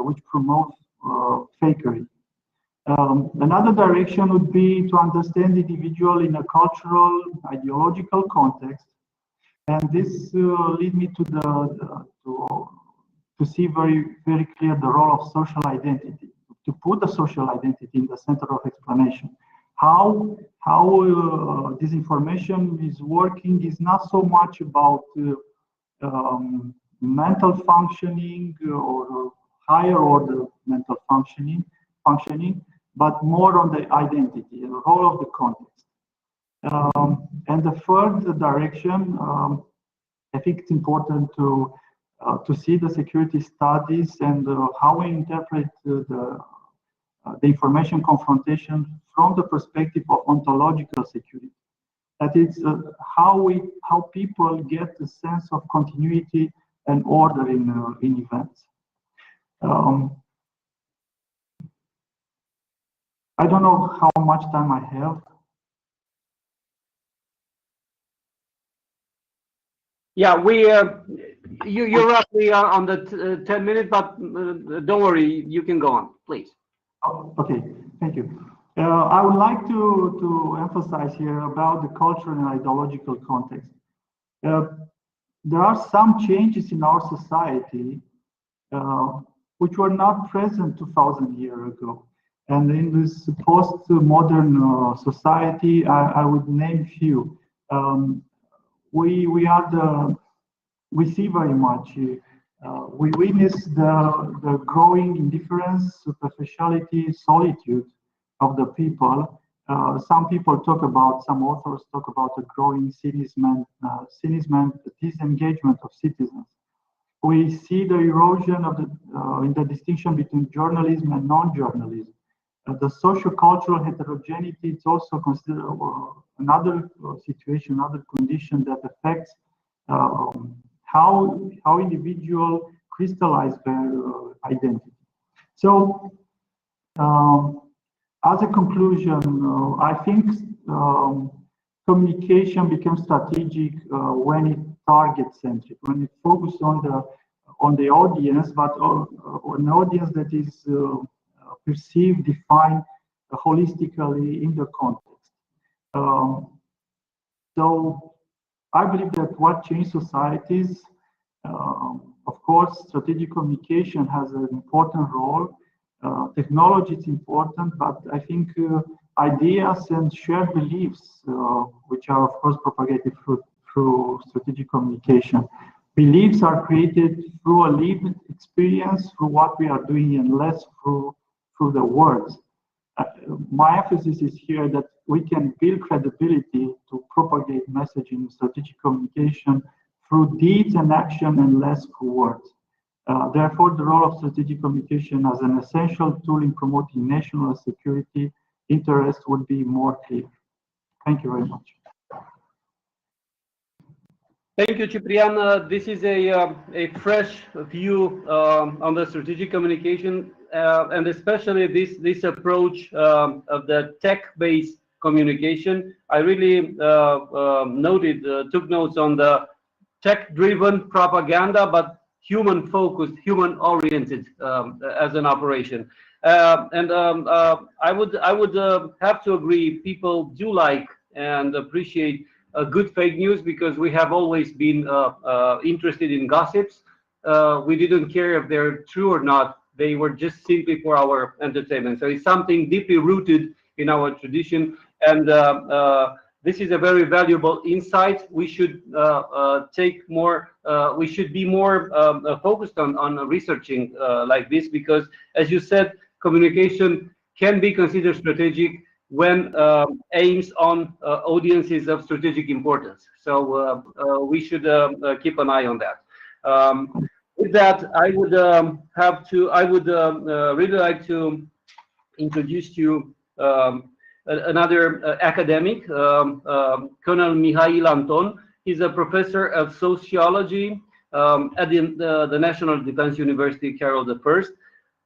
which promotes fakery. Another direction would be to understand the individual in a cultural, ideological context, and this leads me to to see very clear the role of social identity, to put the social identity in the center of explanation. How this information is working is not so much about mental functioning or higher order mental functioning, but more on the identity, the role of the context. And the third direction, I think it's important to see the security studies and how we interpret the information confrontation from the perspective of ontological security. That is how people get a sense of continuity and order in events. I don't know how much time I have. Yeah, you're roughly on the 10 minutes, but don't worry, you can go on, please. Oh, okay, thank you. I would like to emphasize here about the cultural and ideological context. There are some changes in our society which were not present 2,000 years ago. And in this post-modern society, I would name few. We see very much. We witness the growing indifference, superficiality, solitude of the people. Some authors talk about a growing cynicism, disengagement of citizens. We see the erosion of in the distinction between journalism and non-journalism. The socio-cultural heterogeneity is also considered another situation, another condition that affects how individuals crystallize their identity. So, as a conclusion, I think communication becomes strategic when it target-centric, when it focuses on the audience, but on an audience that is perceived, defined holistically in the context. So I believe that what changed societies, of course, strategic communication has an important role. Technology is important, but I think ideas and shared beliefs, which are of course propagated through strategic communication. Beliefs are created through a lived experience, through what we are doing, and less through the words. My emphasis is here that we can build credibility to propagate messaging in strategic communication through deeds and action and less through words. Therefore, the role of strategic communication as an essential tool in promoting national security interest would be more clear. Thank you very much. Thank you, Ciprian. This is a fresh view on the strategic communication and especially this approach of the tech-based communication. I really took notes on the tech-driven propaganda, but human-focused, human-oriented as an operation. I would have to agree. People do like and appreciate good fake news because we have always been interested in gossips. We didn't care if they're true or not. They were just simply for our entertainment. So it's something deeply rooted in our tradition, and this is a very valuable insight. We should take more. We should be more focused on researching like this because, as you said, communication can be considered strategic when aims on audiences of strategic importance. So we should keep an eye on that. With that, I would really like to introduce to you another academic, Colonel Mihail Anton. He's a professor of sociology at the National Defense University, Carol I.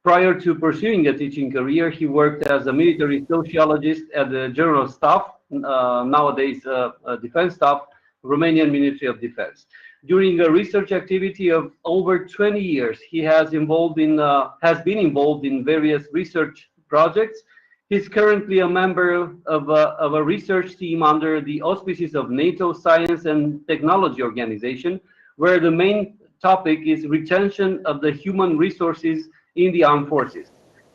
Prior to pursuing a teaching career, he worked as a military sociologist at the General Staff, nowadays Defense Staff, Romanian Ministry of Defense. During a research activity of over 20 years, he has been involved in various research projects. He's currently a member of a research team under the auspices of NATO Science and Technology Organization, where the main topic is retention of the human resources in the armed forces.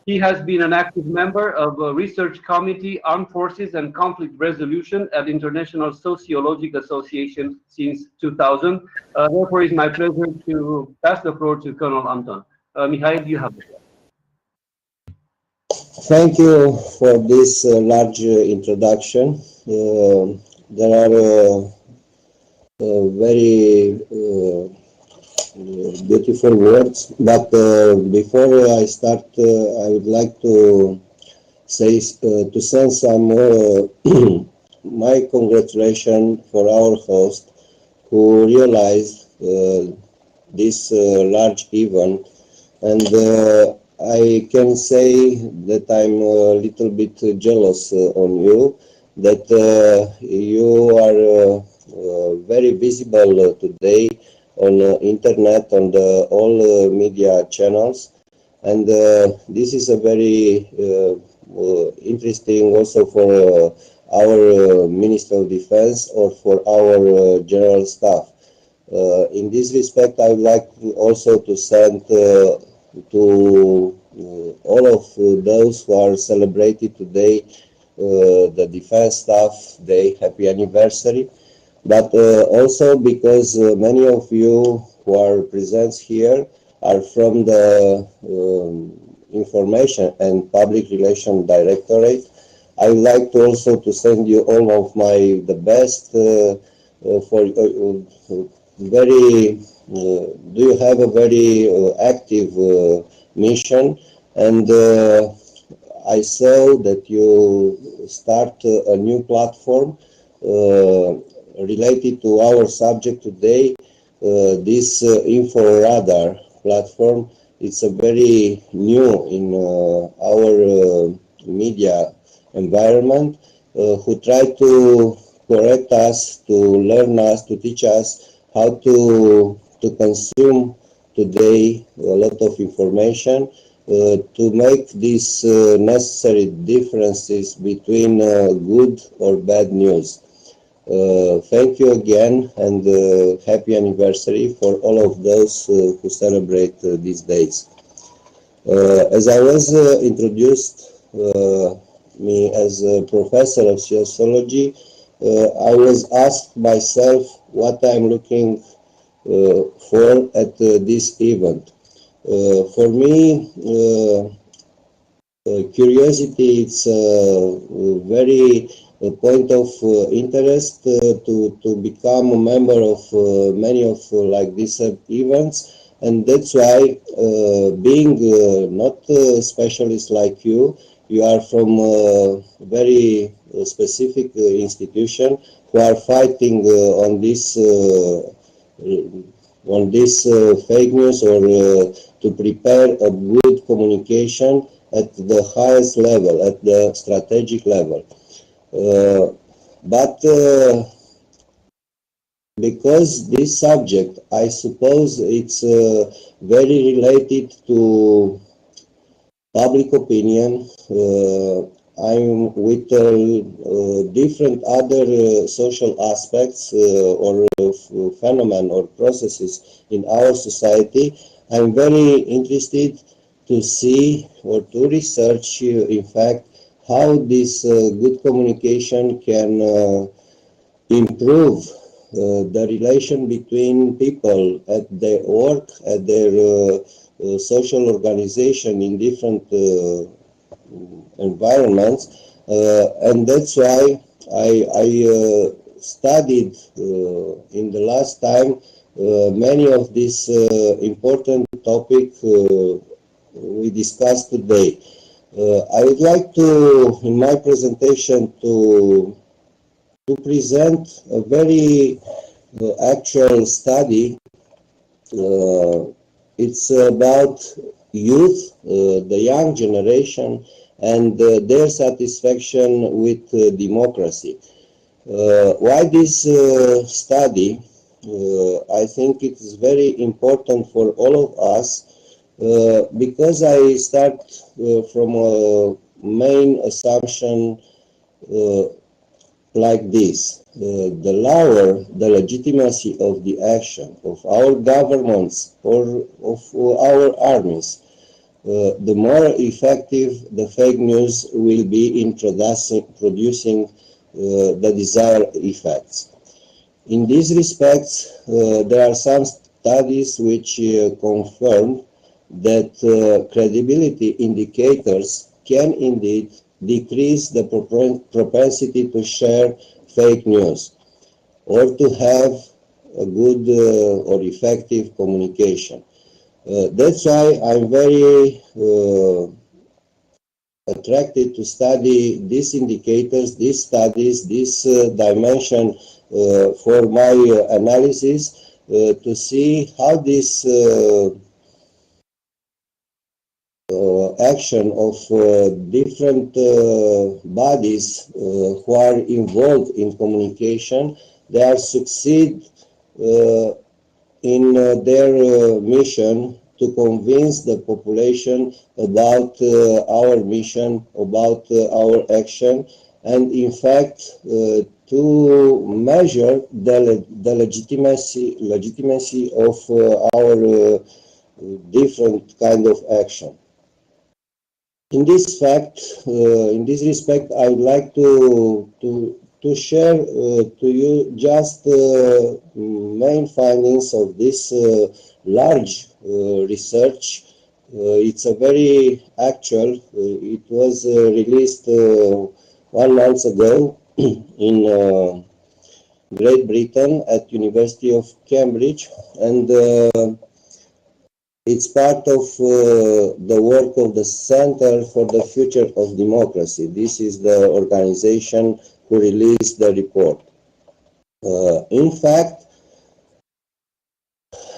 He has been an active member of a research committee, Armed Forces and Conflict Resolution at International Sociological Association since 2000. Therefore, it's my pleasure to pass the floor to Colonel Anton. Mihail, you have the floor. Thank you for this large introduction. There are very beautiful words, but before I start, I would like to say to send some my congratulations for our host who realized this large event, and I can say that I'm a little bit jealous on you, that you are very visible today on internet, on all media channels, and this is a very interesting also for our Minister of Defense or for our General Staff. In this respect, I would like also to send to all of those who are celebrating today the Defense Staff Day, happy anniversary. But also because many of you who are present here are from the Information and Public Relations Directorate. I would like to also to send you all of the best for very. Do you have a very active mission, and I saw that you start a new platform related to our subject today, this Info Radar platform. It's a very new in our media environment, who try to correct us, to learn us, to teach us how to consume today a lot of information, to make these necessary differences between good or bad news. Thank you again, and happy anniversary for all of those who celebrate these days. As I was introduced me as a professor of sociology, I was asked myself what I'm looking for at this event. For me, curiosity is very a point of interest to become a member of many of like these events, and that's why being not a specialist like you are from a very specific institution who are fighting on this fake news, or to prepare a good communication at the highest level, at the strategic level. But because this subject, I suppose it's very related to public opinion, I'm with different other social aspects or phenomena or processes in our society. I'm very interested to see or to research, in fact, how this good communication can improve the relation between people at their work, at their social organization in different environments, and that's why I studied in the last time many of these important topics we discussed today. I would like to, in my presentation, to present a very actual study. It's about youth, the young generation, and their satisfaction with democracy. Why this study? I think it is very important for all of us because I start from a main assumption uh, like this. The lower the legitimacy of the action of our governments or of our armies, the more effective the fake news will be in producing the desired effects. In these respects, there are some studies which confirm that credibility indicators can indeed decrease the propensity to share fake news or to have a good or effective communication. That's why I'm very attracted to study these indicators, these studies, this dimension for my analysis to see how this action of different bodies who are involved in communication, they are succeed in their mission to convince the population about our mission, about our action, and in fact to measure the legitimacy of our different kind of action. In this fact, in this respect, I would like to share to you just main findings of this large research. It's a very actual. It was released 1 month ago in Great Britain at University of Cambridge, and it's part of the work of the Center for the Future of Democracy. This is the organization who released the report. In fact,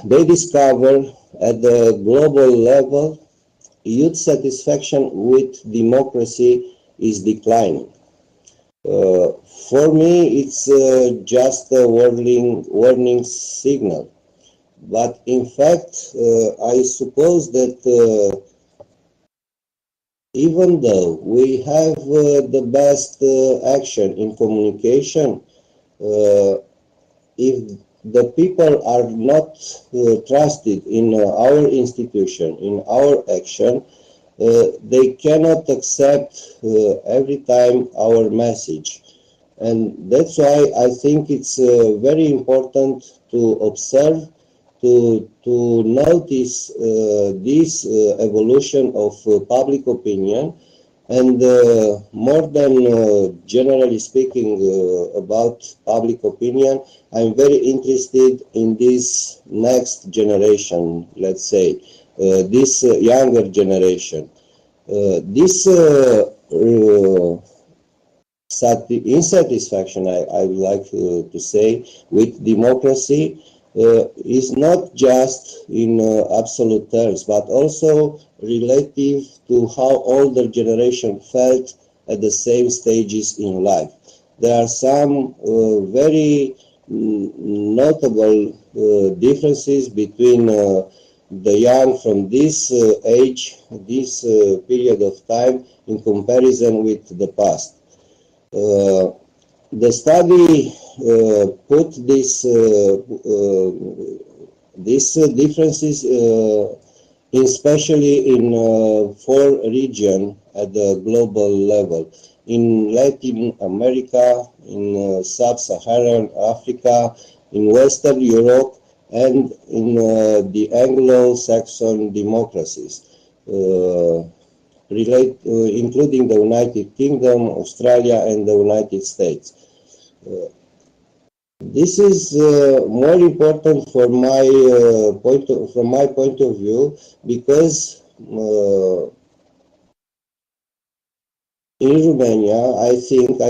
they discover at the global level, youth satisfaction with democracy is declining. For me, it's just a warning signal. But in fact, I suppose that even though we have the best action in communication, if the people are not trusted in our institution, in our action, they cannot accept every time our message. And that's why I think it's very important to observe, to notice this evolution of public opinion, and more than generally speaking about public opinion, I'm very interested in this next generation, let's say, this younger generation. This insatisfaction, I would like to say, with democracy is not just in absolute terms, but also relative to how older generation felt at the same stages in life. There are some very notable differences between the young from this age, this period of time, in comparison with the past. The study put these differences especially in 4 regions at the global level: in Latin America, in Sub-Saharan Africa, in Western Europe, and in the Anglo-Saxon democracies, including the United Kingdom, Australia, and the United States. This is more important for from my point of view, because in Romania, I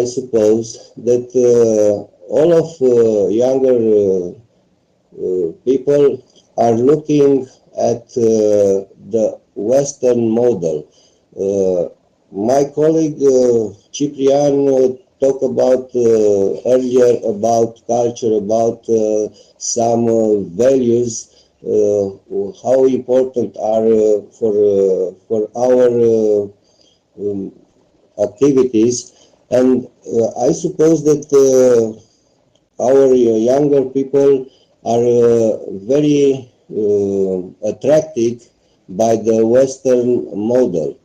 suppose that all of younger people are looking at the Western model. My colleague Ciprian talk about earlier about culture, about some values, how important are for our activities, and I suppose that our younger people are very attracted by the Western model.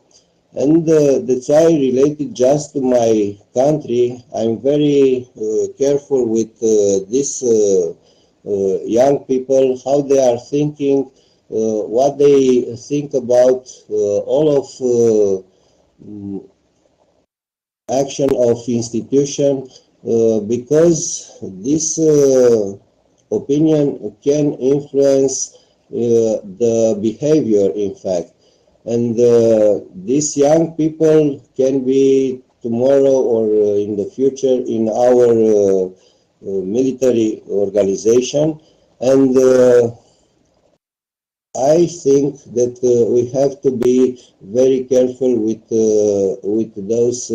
And that's why related just to my country, I'm very careful with these young people, how they are thinking, what they think about all of action of institution, because this opinion can influence the behavior, in fact. And these young people can be tomorrow or in the future in our military organization. And I think that we have to be very careful with those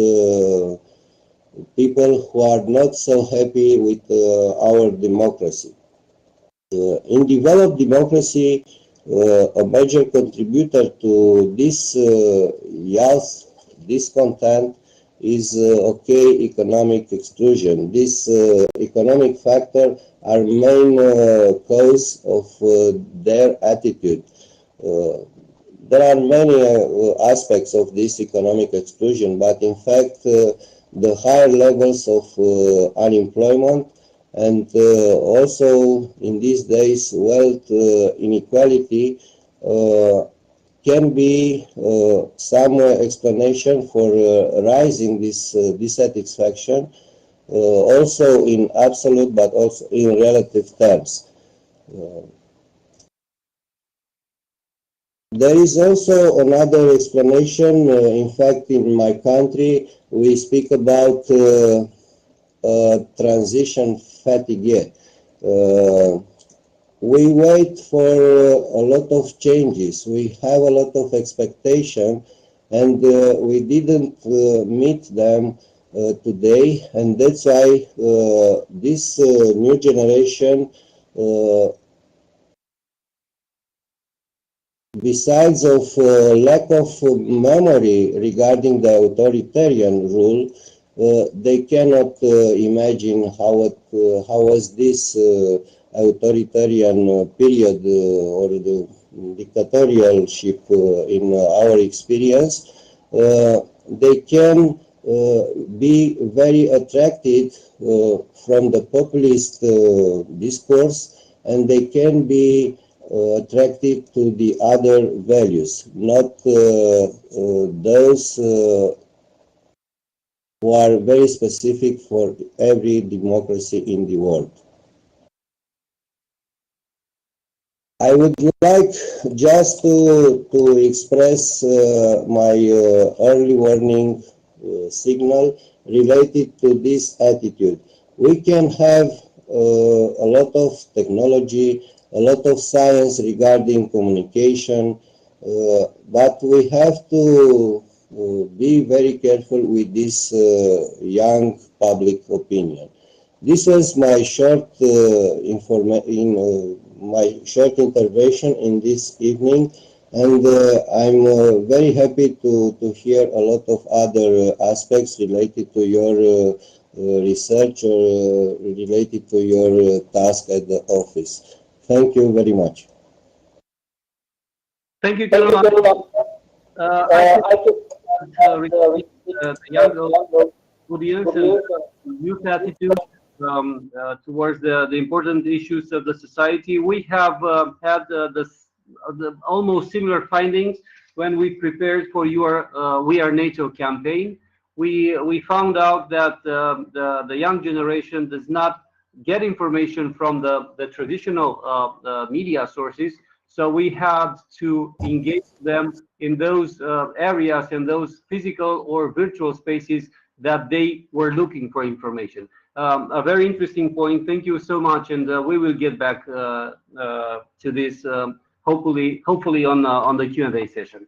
people who are not so happy with our democracy. In developed democracy, a major contributor to this youth discontent is economic exclusion. This economic factor are main cause of their attitude. There are many aspects of this economic exclusion, but in fact the higher levels of unemployment and also in these days wealth inequality can be some explanation for rising this dissatisfaction, also in absolute but also in relative terms. There is also another explanation. In fact, in my country, we speak about transition fatigue. We wait for a lot of changes. We have a lot of expectation, and we didn't meet them today, and that's why this new generation, besides of lack of memory regarding the authoritarian rule, they cannot imagine how was this authoritarian period or the dictatorialship in our experience. They can be very attracted from the populist discourse, and they can be attracted to the other values, not those who are very specific for every democracy in the world. I would like just to express my early warning signal related to this attitude. We can have a lot of technology, a lot of science regarding communication, but we have to be very careful with this young public opinion. This was my short my short intervention in this evening, and I'm very happy to hear a lot of other aspects related to your research or related to your task at the office. Thank you very much. Thank you, Caroline. I could request the young audience and youth attitude towards the important issues of the society. We have had the almost similar findings when we prepared for your We Are NATO campaign. We found out that the young generation does not get information from the traditional media sources. So we had to engage them in those areas, in those physical or virtual spaces that they were looking for information. A very interesting point. Thank you so much, and we will get back to this hopefully on the Q&A session.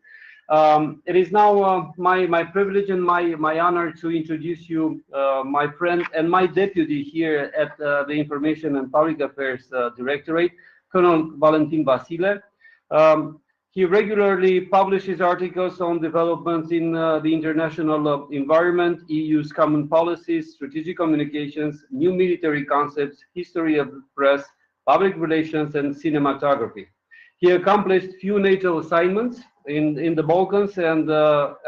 It is now my privilege and my honor to introduce you my friend and my deputy here at the Information and Public Affairs Directorate, Colonel Valentin Vasile. He regularly publishes articles on developments in the international environment, EU's common policies, strategic communications, new military concepts, history of the press, public relations, and cinematography. He accomplished few NATO assignments in the Balkans and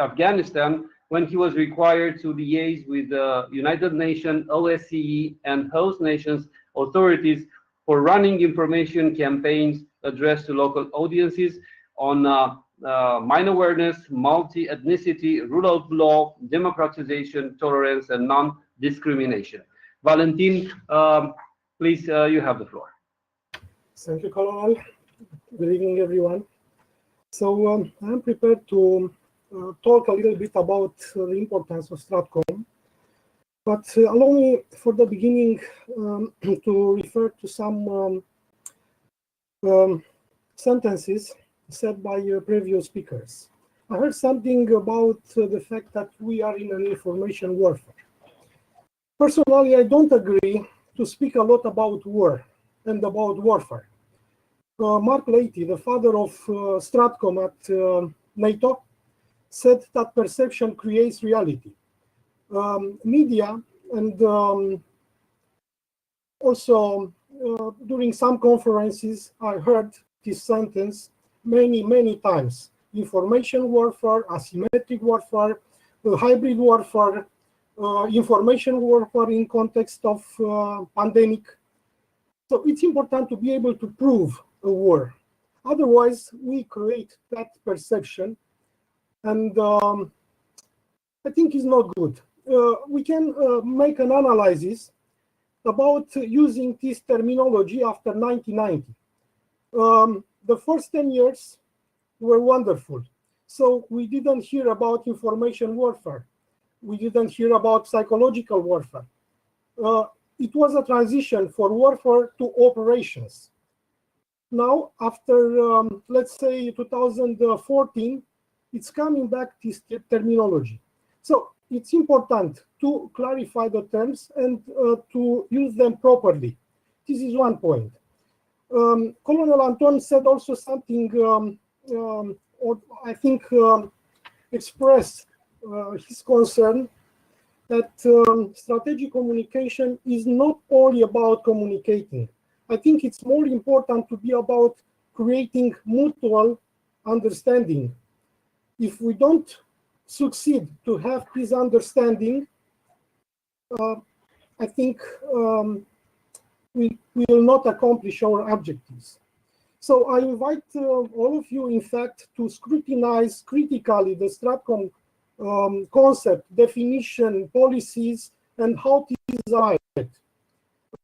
Afghanistan when he was required to liaise with the United Nations, OSCE, and host nations authorities for running information campaigns addressed to local audiences on mine awareness, multi-ethnicity, rule of law, democratization, tolerance, and non-discrimination. Valentin, please, you have the floor. Thank you, Colonel. Good evening, everyone. So I'm prepared to talk a little bit about the importance of Stratcom. But allow me, for the beginning, to refer to some sentences said by previous speakers. I heard something about the fact that we are in an information warfare. Personally, I don't agree to speak a lot about war and about warfare. Mark Leahy, the father of Stratcom at NATO, said that perception creates reality. Media and also during some conferences, I heard this sentence many times. Information warfare, asymmetric warfare, hybrid warfare, information warfare in context of pandemic. So it's important to be able to prove a war. Otherwise, we create that perception, and I think it's not good. We can make an analysis about using this terminology after 1990. The first 10 years were wonderful. So we didn't hear about information warfare. We didn't hear about psychological warfare. It was a transition for warfare to operations. Now, after, let's say, 2014, it's coming back this terminology. So it's important to clarify the terms and to use them properly. This is one point. Colonel Anton said also something, or I think expressed his concern that strategic communication is not only about communicating. I think it's more important to be about creating mutual understanding. If we don't succeed to have this understanding, I think we will not accomplish our objectives. So I invite all of you, in fact, to scrutinize critically the Stratcom concept, definition, policies, and how it is designed.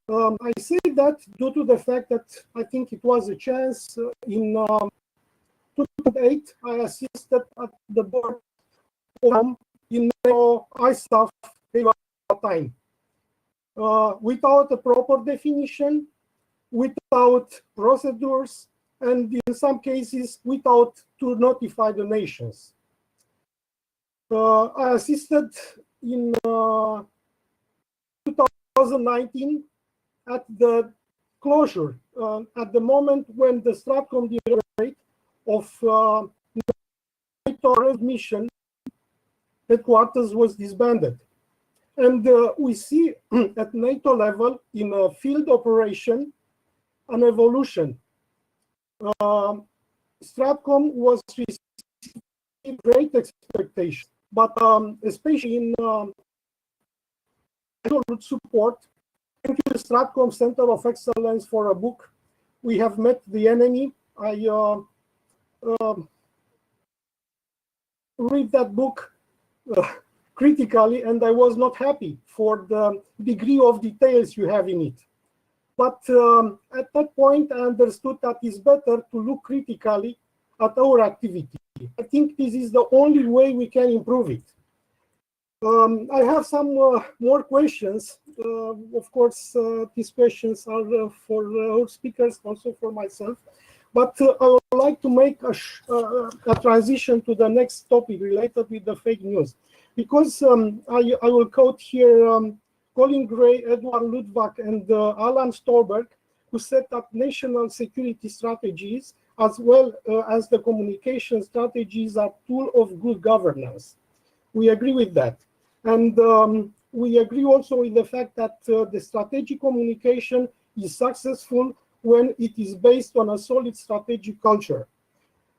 I say that due to the fact that I think it was a chance in 2008, I assisted at the board in ISAF time. Without a proper definition, without procedures, and in some cases, without to notify the nations. I assisted in 2019 at the closure, at the moment when the Stratcom Directorate of NATO mission headquarters was disbanded. And we see at NATO level, in a field operation, an evolution. Stratcom was receiving great expectations, but especially in support. Thank you, Stratcom Center of Excellence, for a book. We have met the enemy. I read that book critically, and I was not happy for the degree of details you have in it. But at that point, I understood that it's better to look critically at our activity. I think this is the only way we can improve it. I have some more questions. Of course, these questions are for our speakers, also for myself. But I would like to make a transition to the next topic related with the fake news, because I will quote here Colin Gray, Edward Luttwak, and Alan Stolberg, who set up national security strategies as well as the communication strategies are tool of good governance. We agree with that. And we agree also with the fact that the strategic communication is successful when it is based on a solid strategic culture.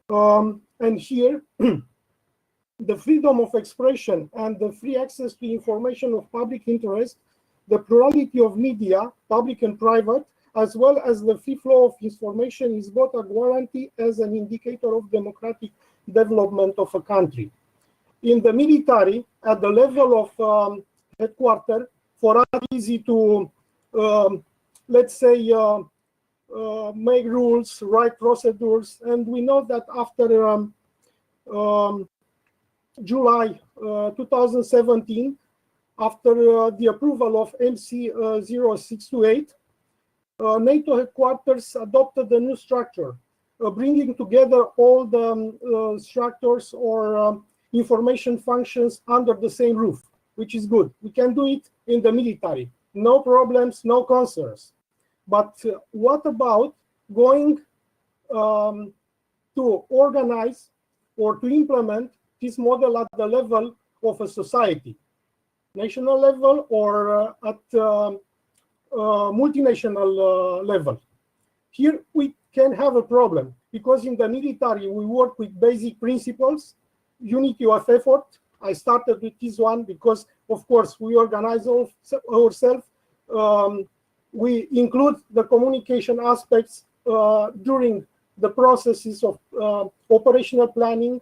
And here, the freedom of expression and the free access to information of public interest, the plurality of media, public and private, as well as the free flow of information is both a guarantee as an indicator of democratic development of a country. In the military, at the level of headquarters, for us easy to, let's say, make rules, write procedures, and we know that after July 2017, after the approval of MC 0628, NATO headquarters adopted a new structure, bringing together all the structures or information functions under the same roof, which is good. We can do it in the military. No problems, no concerns. But what about going to organize or to implement this model at the level of a society, national level or at multinational level? Here we can have a problem because in the military we work with basic principles, unity of effort. I started with this one because, of course, we organize ourselves. We include the communication aspects during the processes of operational planning.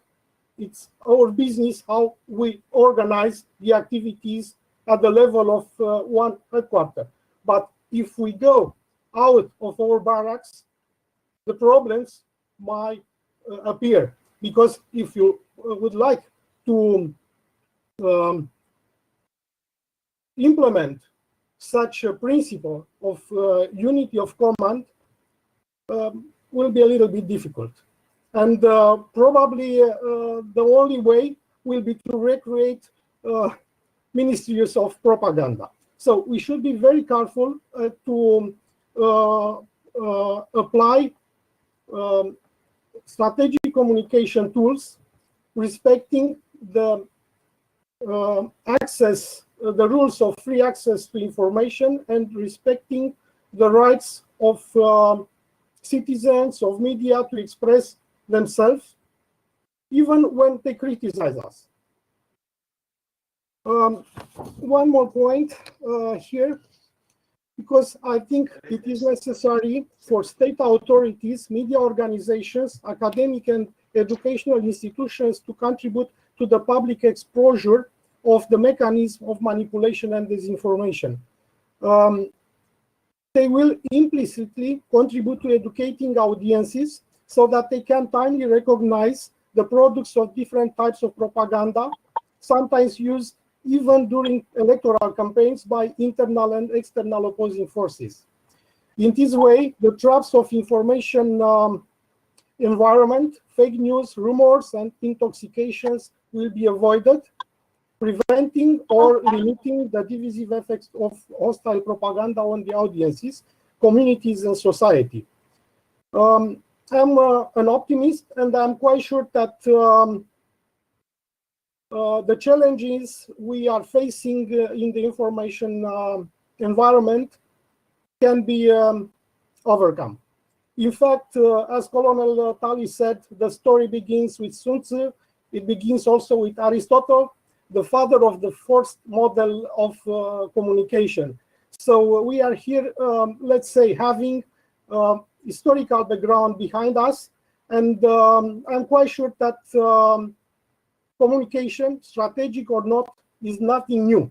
It's our business how we organize the activities at the level of one headquarters. But if we go out of our barracks, the problems might appear. Because if you would like to implement such a principle of unity of command, will be a little bit difficult. And probably the only way will be to recreate ministries of propaganda. So we should be very careful to apply strategic communication tools, respecting the the rules of free access to information, and respecting the rights of citizens, of media to express themselves, even when they criticize us. One more point here, because I think it is necessary for state authorities, media organizations, academic and educational institutions to contribute to the public exposure of the mechanism of manipulation and disinformation. They will implicitly contribute to educating audiences so that they can timely recognize the products of different types of propaganda, sometimes used even during electoral campaigns by internal and external opposing forces. In this way, the traps of information environment, fake news, rumors, and intoxications will be avoided, preventing or limiting the divisive effects of hostile propaganda on the audiences, communities, and society. I'm an optimist, and I'm quite sure that the challenges we are facing in the information environment can be overcome. In fact, as Colonel Tali said, the story begins with Sun Tzu. It begins also with Aristotle, the father of the first model of communication. So we are here, let's say, having historical background behind us, and I'm quite sure that communication, strategic or not, is nothing new.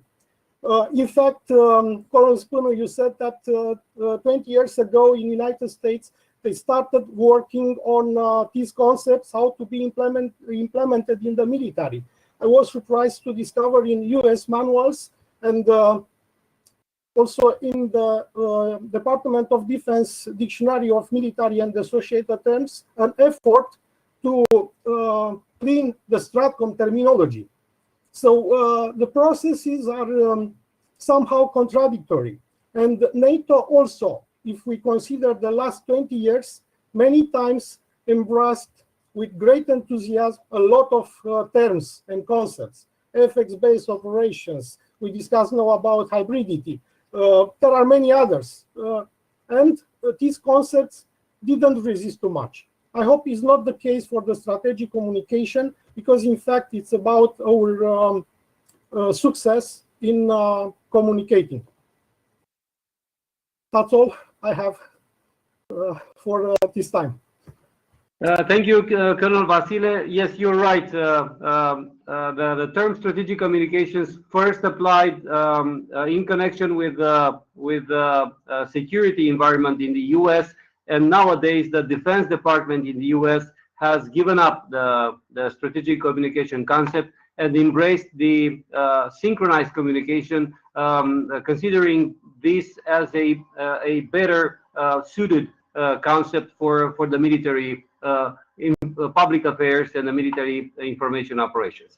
In fact, Colonel Spooner, you said that 20 years ago in the United States, they started working on these concepts, how to be implemented in the military. I was surprised to discover in US manuals and also in the Department of Defense Dictionary of Military and Associated Terms, an effort to clean the STRATCOM terminology. So the processes are somehow contradictory. And NATO also, if we consider the last 20 years, many times embraced with great enthusiasm a lot of terms and concepts. FX-based operations, we discussed now about hybridity. There are many others. And these concepts didn't resist too much. I hope it's not the case for the strategic communication, because in fact it's about our success in communicating. That's all I have for this time. Thank you, Colonel Vasile. Yes, you're right. The term strategic communications first applied in connection with security environment in the U.S. And nowadays, the Defense Department in the U.S. has given up the strategic communication concept and embraced the synchronized communication, considering this as a better suited concept for the military in public affairs and the military information operations.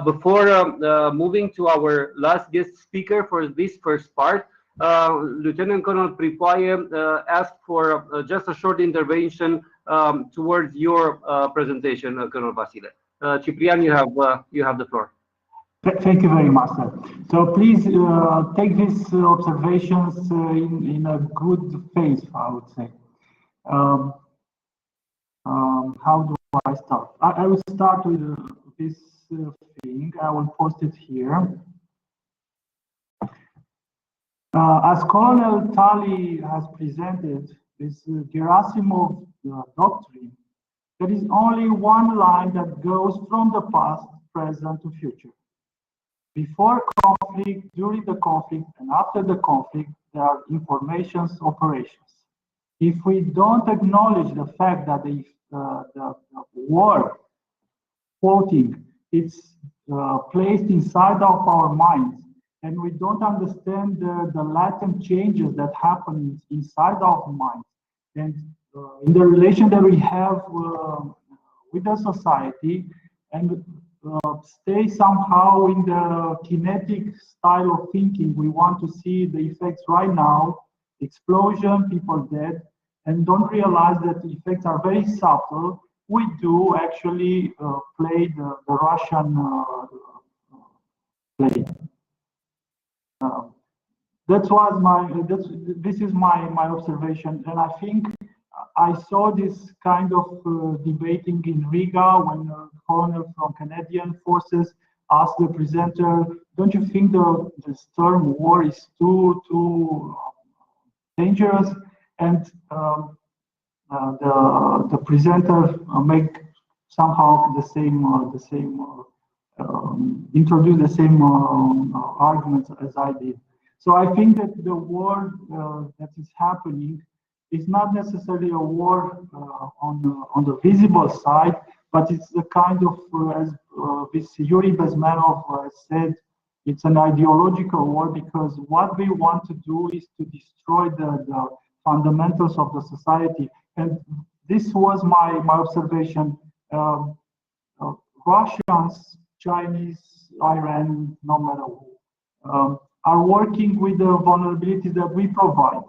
Before moving to our last guest speaker for this first part, Lieutenant Colonel Pripoaie asked for just a short intervention towards your presentation, Colonel Vasile. Ciprian, you have the floor. Thank you very much, sir. So please take these observations in a good faith, I would say. How do I start? I will start with this thing. I will post it here. As Colonel Talley has presented this Gerasimov doctrine, there is only one line that goes from the past, present to future. Before conflict, during the conflict, and after the conflict, there are information operations. If we don't acknowledge the fact that the word quoting is placed inside of our minds, and we don't understand the latent changes that happen inside our minds, and in the relation that we have with the society, and stay somehow in the kinetic style of thinking, we want to see the effects right now, explosion, people dead, and don't realize that the effects are very subtle. We do actually play the Russian play. This is my observation, and I think I saw this kind of debating in Riga when a colonel from Canadian forces asked the presenter, "Don't you think this term war is too dangerous?" And the presenter make somehow introduce the same arguments as I did. So I think that the war that is happening is not necessarily a war on the visible side, but it's a kind of, as this Yuri Bezmenov said, it's an ideological war, because what we want to do is to destroy the fundamentals of the society. And this was my observation. Russians, Chinese, Iran, no matter who, are working with the vulnerabilities that we provide.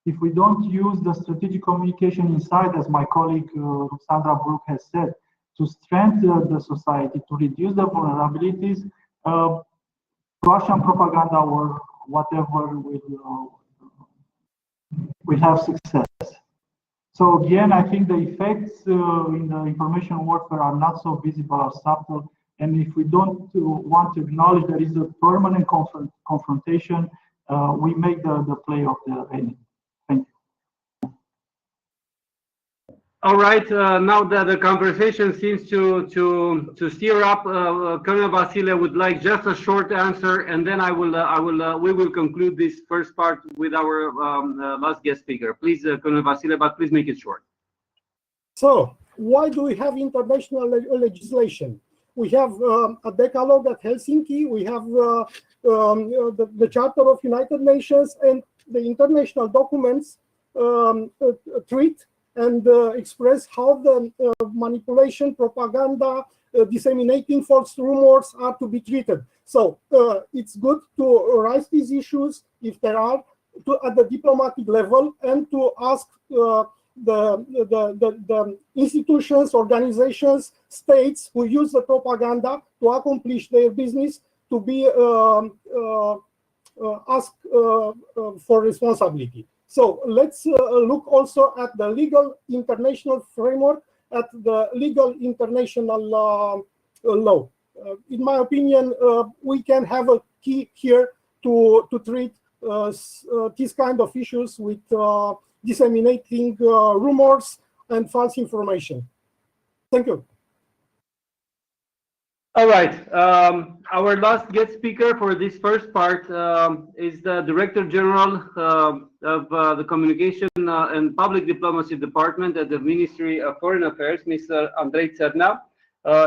If we don't use the strategic communication inside, as my colleague Sandra Brook has said, to strengthen the society, to reduce the vulnerabilities, Russian propaganda or whatever will have success. So again, I think the effects in the information warfare are not so visible or subtle. And if we don't want to acknowledge there is a permanent confrontation, we make the play of the enemy. Thank you. All right. Now that the conversation seems to steer up, Colonel Vasile would like just a short answer, and then we will conclude this first part with our last guest speaker. Please, Colonel Vasile, but please make it short. So, why do we have international legislation? We have a decalogue at Helsinki. We have the Charter of United Nations, and the international documents treat and express how the manipulation, propaganda, disseminating false rumors are to be treated. So it's good to raise these issues if there are at the diplomatic level, and to ask the institutions, organizations, states who use the propaganda to accomplish their business to be asked for responsibility. So let's look also at the legal international framework, at the legal international law. In my opinion, we can have a key here to treat these kind of issues with disseminating rumors and false information. Thank you. All right. Our last guest speaker for this first part is the Director General of the Communication and Public Diplomacy Department at the Ministry of Foreign Affairs, Mr. Andrei Țărnea.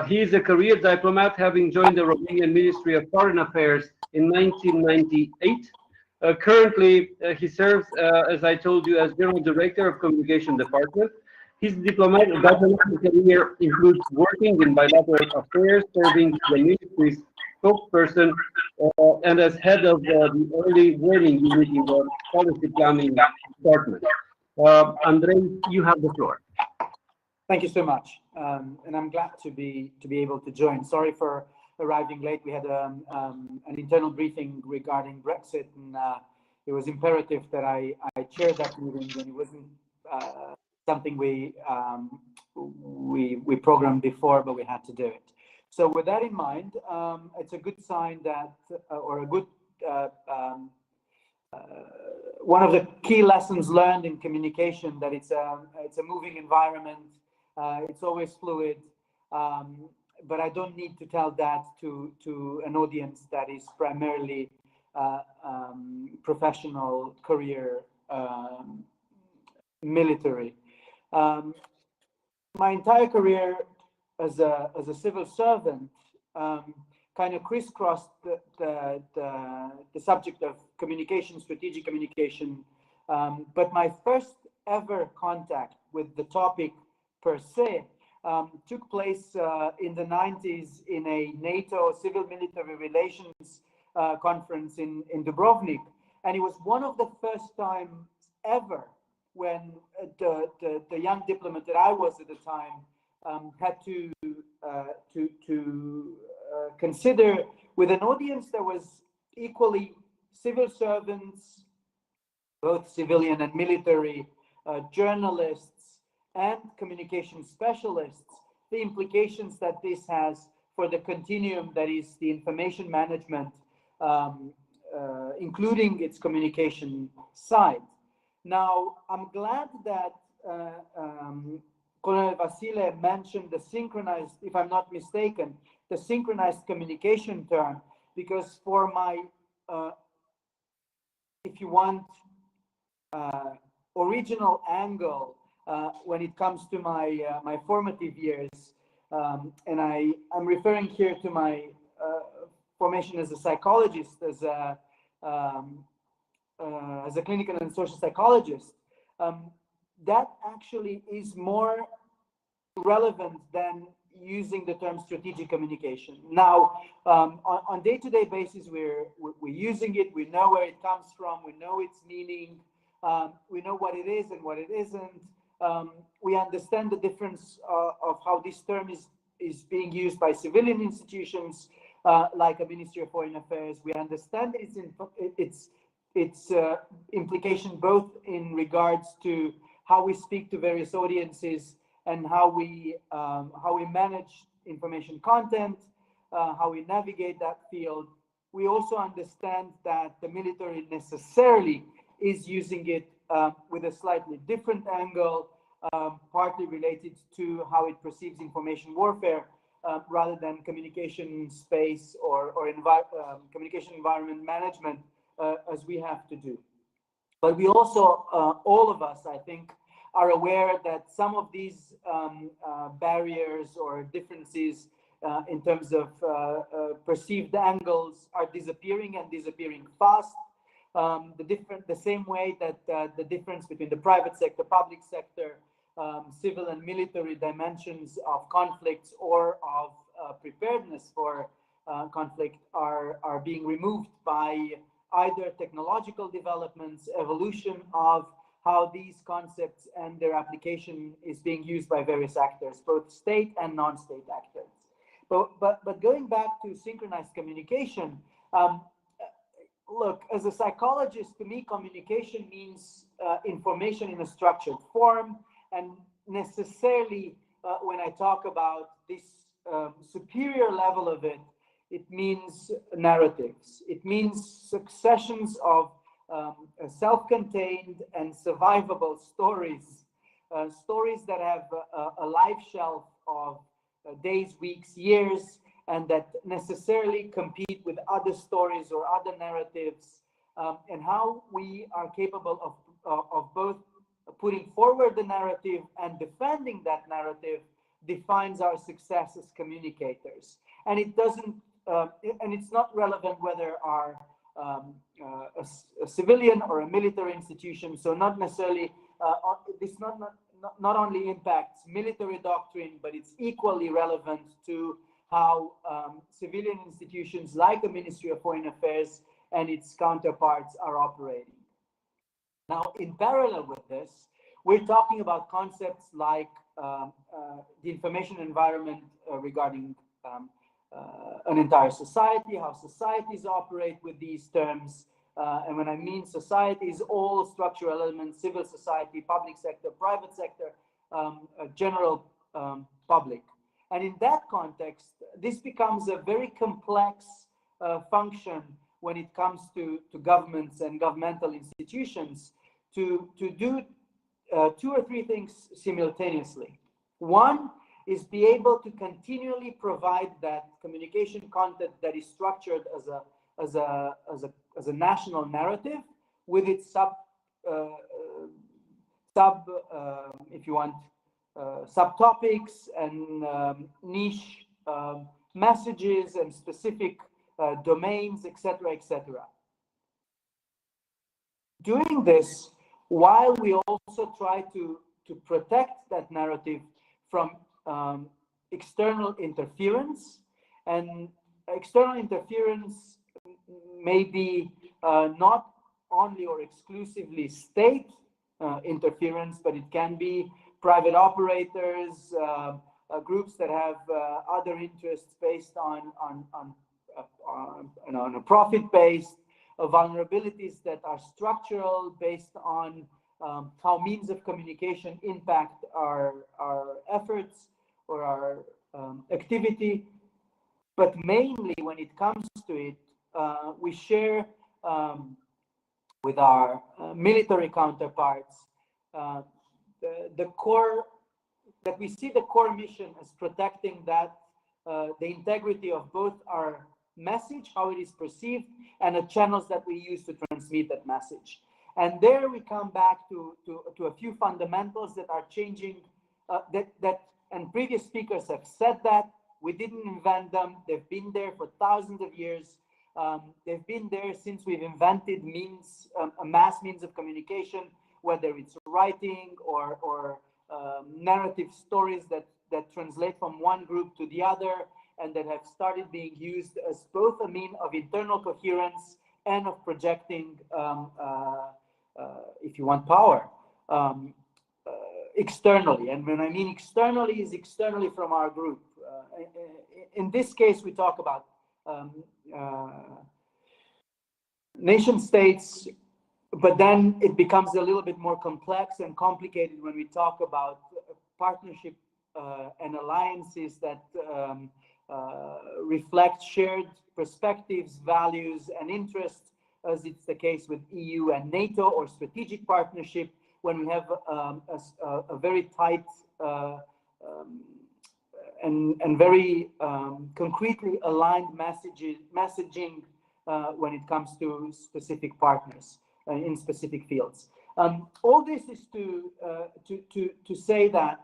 He is a career diplomat, having joined the Romanian Ministry of Foreign Affairs in 1998. Currently, he serves, as I told you, as General Director of Communication Department. His diplomatic career includes working in bilateral affairs, serving the ministry's spokesperson, and as head of the early warning unit in the policy planning department. Andrei, you have the floor. Thank you so much, and I'm glad to be able to join. Sorry for arriving late. We had an internal briefing regarding Brexit, and it was imperative that I chair that meeting, and it wasn't something we programmed before, but we had to do it. So with that in mind, it's a good sign that, or a good one of the key lessons learned in communication, that it's a moving environment. It's always fluid, but I don't need to tell that to an audience that is primarily professional, career, military. My entire career as a civil servant kind of crisscrossed the subject of communication, strategic communication, but my first ever contact with the topic per se took place in the 90s in a NATO civil-military relations conference in Dubrovnik, and it was one of the first times ever when the young diplomat that I was at the time had to consider, with an audience that was equally civil servants, both civilian and military, journalists and communication specialists, the implications that this has for the continuum that is the information management, including its communication side. Now, I'm glad that Colonel Vasile mentioned the synchronized, if I'm not mistaken, the synchronized communication term, because for my, if you want, original angle when it comes to my my formative years, and I'm referring here to my formation as a psychologist, as a clinical and social psychologist, that actually is more relevant than using the term strategic communication. Now, on day-to-day basis, we're using it. We know where it comes from. We know its meaning. We know what it is and what it isn't. We understand the difference of how this term is being used by civilian institutions like a Ministry of Foreign Affairs. We understand its implication both in regards to how we speak to various audiences and how we manage information content, how we navigate that field. We also understand that the military necessarily is using it with a slightly different angle, partly related to how it perceives information warfare rather than communication space or communication environment management as we have to do. But we also, all of us, I think, are aware that some of these barriers or differences in terms of perceived angles are disappearing and disappearing fast. The same way that the difference between the private sector, public sector, civil and military dimensions of conflicts or of preparedness for conflict are being removed by either technological developments, evolution of how these concepts and their application is being used by various actors, both state and non-state actors. But going back to synchronized communication, look, as a psychologist, to me, communication means information in a structured form, and necessarily, when I talk about this superior level of it, it means narratives. It means successions of self-contained and survivable stories, stories that have a life shelf of days, weeks, years, and that necessarily compete with other stories or other narratives, and how we are capable of both putting forward the narrative and defending that narrative defines our success as communicators. And it doesn't, and it's not relevant whether our a civilian or a military institution. So not necessarily, this not only impacts military doctrine, but it's equally relevant to how civilian institutions like the Ministry of Foreign Affairs and its counterparts are operating. Now, in parallel with this, we're talking about concepts like the information environment regarding an entire society, how societies operate with these terms. And when I mean societies, all structural elements, civil society, public sector, private sector, general public. And in that context, this becomes a very complex function when it comes to governments and governmental institutions to do 2 or 3 things simultaneously. One is be able to continually provide that communication content that is structured as a national narrative with its if you want, subtopics and niche messages and specific domains, etc., etc. Doing this while we also try to protect that narrative from external interference, and external interference may be not only or exclusively state interference, but it can be private operators, groups that have other interests based on a profit-based, vulnerabilities that are structural based on how means of communication impact our efforts or our activity. But mainly when it comes to it, we share with our military counterparts the core, that we see the core mission as protecting that the integrity of both our message, how it is perceived, and the channels that we use to transmit that message. And there we come back to a few fundamentals that are changing, and previous speakers have said that. We didn't invent them. They've been there for thousands of years. They've been there since we've invented means, a mass means of communication, whether it's writing or narrative stories that translate from one group to the other, and that have started being used as both a mean of internal coherence and of projecting, if you want, power externally. And when I mean externally, is externally from our group. In this case, we talk about nation states, but then it becomes a little bit more complex and complicated when we talk about partnership and alliances that reflect shared perspectives, values, and interests, as it's the case with EU and NATO, or strategic partnership when we have a very tight and very concretely aligned messaging when it comes to specific partners in specific fields. All this is to say that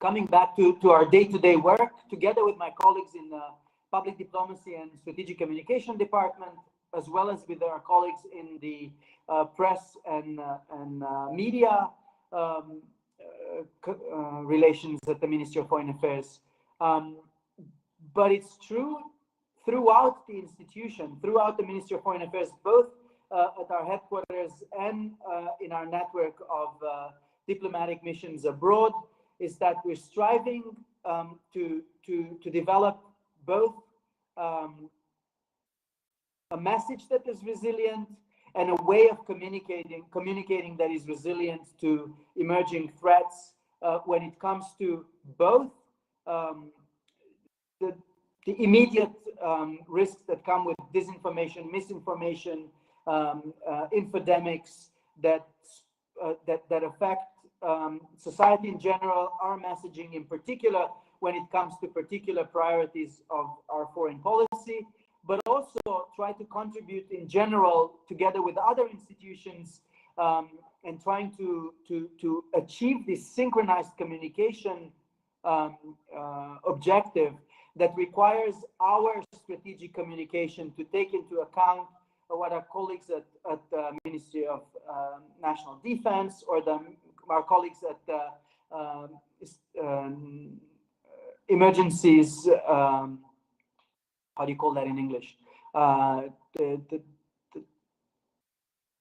coming back to our day-to-day work, together with my colleagues in the Public Diplomacy and Strategic Communication Department, as well as with our colleagues in the press and media relations at the Ministry of Foreign Affairs. But it's true throughout the institution, throughout the Ministry of Foreign Affairs, both at our headquarters and in our network of diplomatic missions abroad, is that we're striving to develop both a message that is resilient and a way of communicating that is resilient to emerging threats when it comes to both the immediate risks that come with disinformation, misinformation, infodemics that affect society in general, our messaging in particular, when it comes to particular priorities of our foreign policy, but also try to contribute in general together with other institutions and trying to achieve this synchronized communication objective that requires our strategic communication to take into account what our colleagues at the Ministry of National Defense or our colleagues at the emergencies, how do you call that in English? The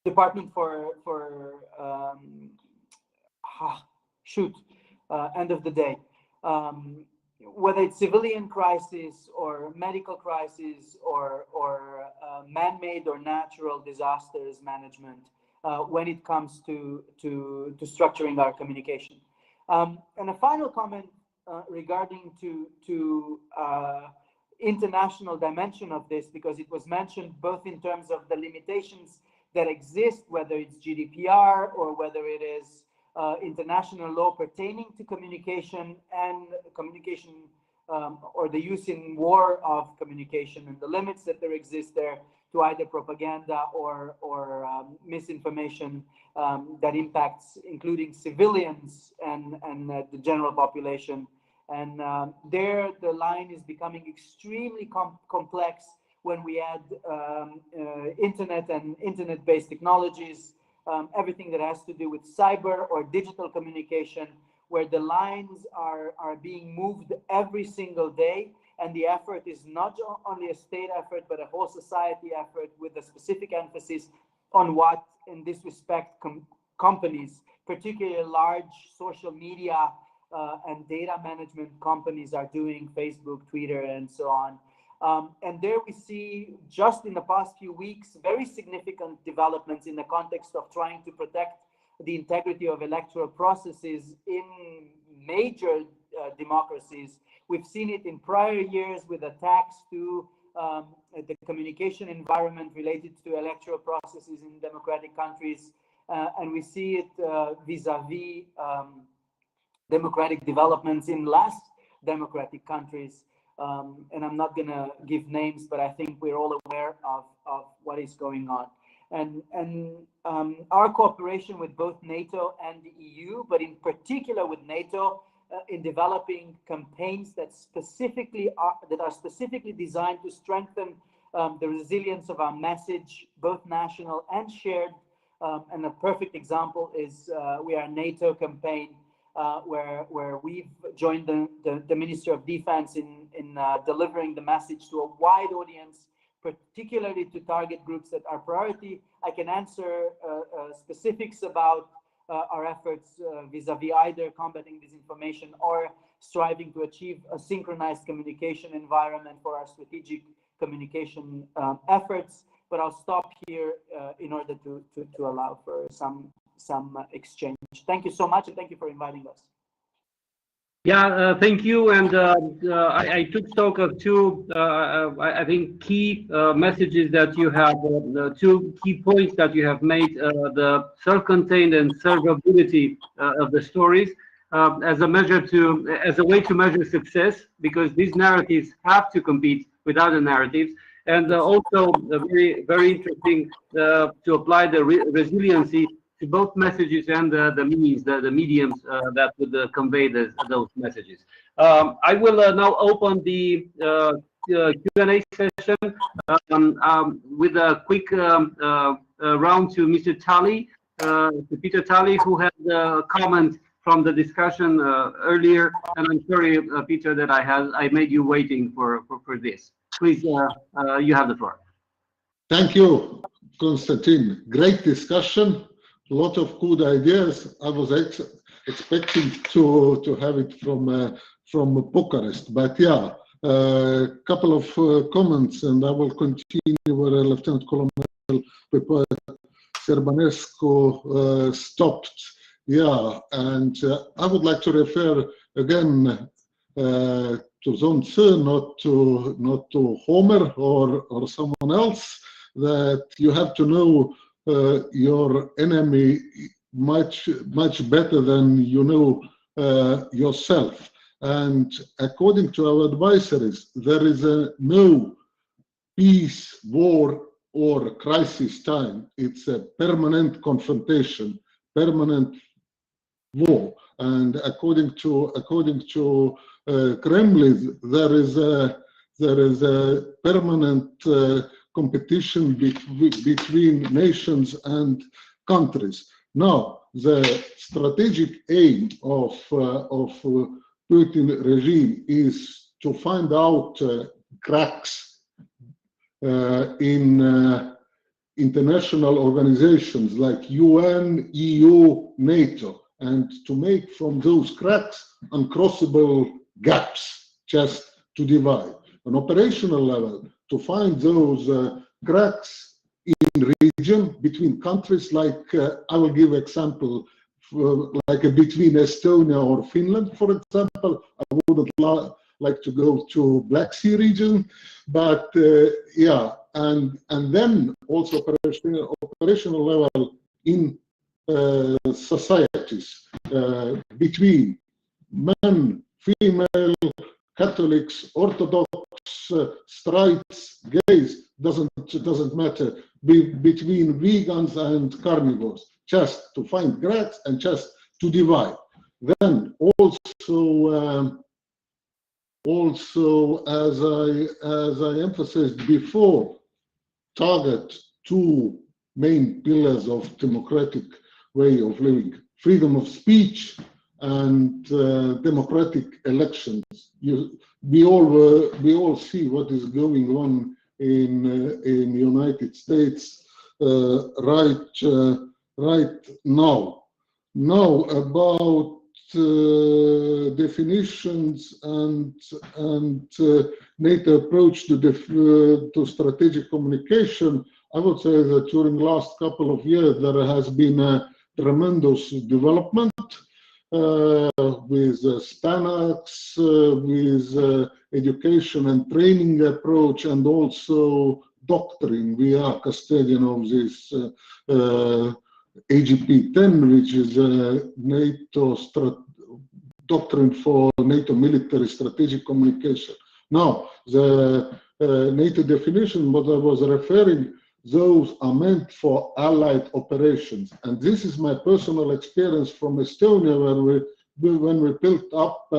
Department for end of the day. Whether it's civilian crisis or medical crisis or man-made or natural disasters management, when it comes to structuring our communication. And a final comment regarding to international dimension of this, because it was mentioned both in terms of the limitations that exist, whether it's GDPR or whether it is international law pertaining to communication and communication or the use in war of communication and the limits that there exist there to either propaganda or misinformation that impacts including civilians and the general population. And there the line is becoming extremely complex when we add internet and internet-based technologies, everything that has to do with cyber or digital communication, where the lines are being moved every single day. And the effort is not only a state effort, but a whole society effort with a specific emphasis on what, in this respect, companies, particularly large social media and data management companies are doing, Facebook, Twitter, and so on. And there we see, just in the past few weeks, very significant developments in the context of trying to protect the integrity of electoral processes in major democracies. We've seen it in prior years with attacks to the communication environment related to electoral processes in democratic countries. And we see it vis-a-vis democratic developments in less democratic countries. And I'm not going to give names, but I think we're all aware of what is going on. And our cooperation with both NATO and the EU, but in particular with NATO, in developing campaigns that are specifically designed to strengthen the resilience of our message, both national and shared. And a perfect example is we are a NATO campaign where we've joined the Ministry of Defense in delivering the message to a wide audience, particularly to target groups that are priority. I can answer specifics about our efforts vis-a-vis either combating disinformation or striving to achieve a synchronized communication environment for our strategic communication efforts. But I'll stop here in order to allow for some exchange. Thank you so much, and thank you for inviting us. Yeah, thank you. And I took stock of two, I think, key messages that you have, the two key points that you have made, the self-contained and servability of the stories as a way to measure success, because these narratives have to compete with other narratives. And also very, very interesting to apply the resiliency both messages and the means, the mediums that would convey those messages. I will now open the Q&A session with a quick round to Mr. Talley, to Peter Talley, who had a comment from the discussion earlier, and I'm sorry, Peter, that I made you waiting for this. Please, you have the floor. Thank you, Konstantin. Great discussion. A lot of good ideas. I was expecting to have it from Bucharest, but yeah, a couple of comments, and I will continue where Lieutenant Colonel Serbanescu stopped. Yeah, and I would like to refer again to Zone C, not to Homer or someone else, that you have to know your enemy much better than you know yourself. And according to our advisories, there is no peace, war, or crisis time. It's a permanent confrontation, permanent war. And according to Kremlin, there is a permanent competition between nations and countries. Now, the strategic aim of Putin regime is to find out cracks in international organizations like UN, EU, NATO, and to make from those cracks uncrossable gaps just to divide. On operational level, to find those cracks in region between countries, like I will give example, like between Estonia or Finland, for example. I wouldn't like to go to Black Sea region, but yeah, and then also operational level in societies between men, female, Catholics, Orthodox, straights, gays, doesn't matter, between vegans and carnivores, just to find cracks and just to divide. Then also as I emphasized before, target two main pillars of democratic way of living: freedom of speech and democratic elections. We all see what is going on in the United States right now. Now about definitions and NATO approach to strategic communication, I would say that during the last couple of years there has been a tremendous development with SPANAX, with education and training approach, and also doctrine. We are custodian of this AGP-10, which is a NATO doctrine for NATO military strategic communication. Now, the NATO definition, what I was referring, those are meant for allied operations. And this is my personal experience from Estonia, when we built up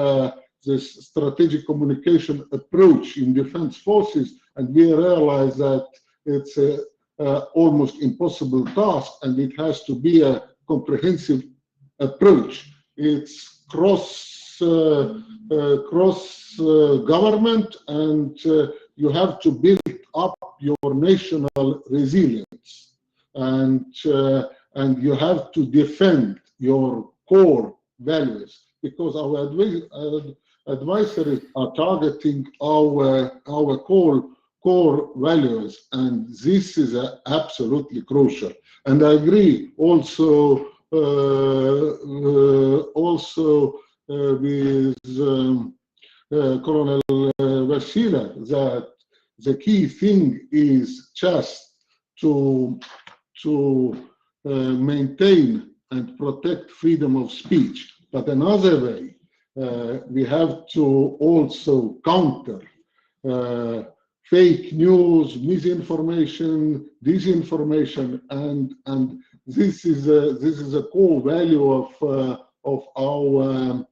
this strategic communication approach in defense forces, and we realized that it's a almost impossible task, and it has to be a comprehensive approach. It's cross government, and you have to build up your national resilience, and you have to defend your core values, because our advisories are targeting our core values, and this is absolutely crucial. And I agree also with Colonel Vasile that the key thing is just to maintain and protect freedom of speech. But another way, we have to also counter fake news, misinformation, disinformation, and this is a core value of our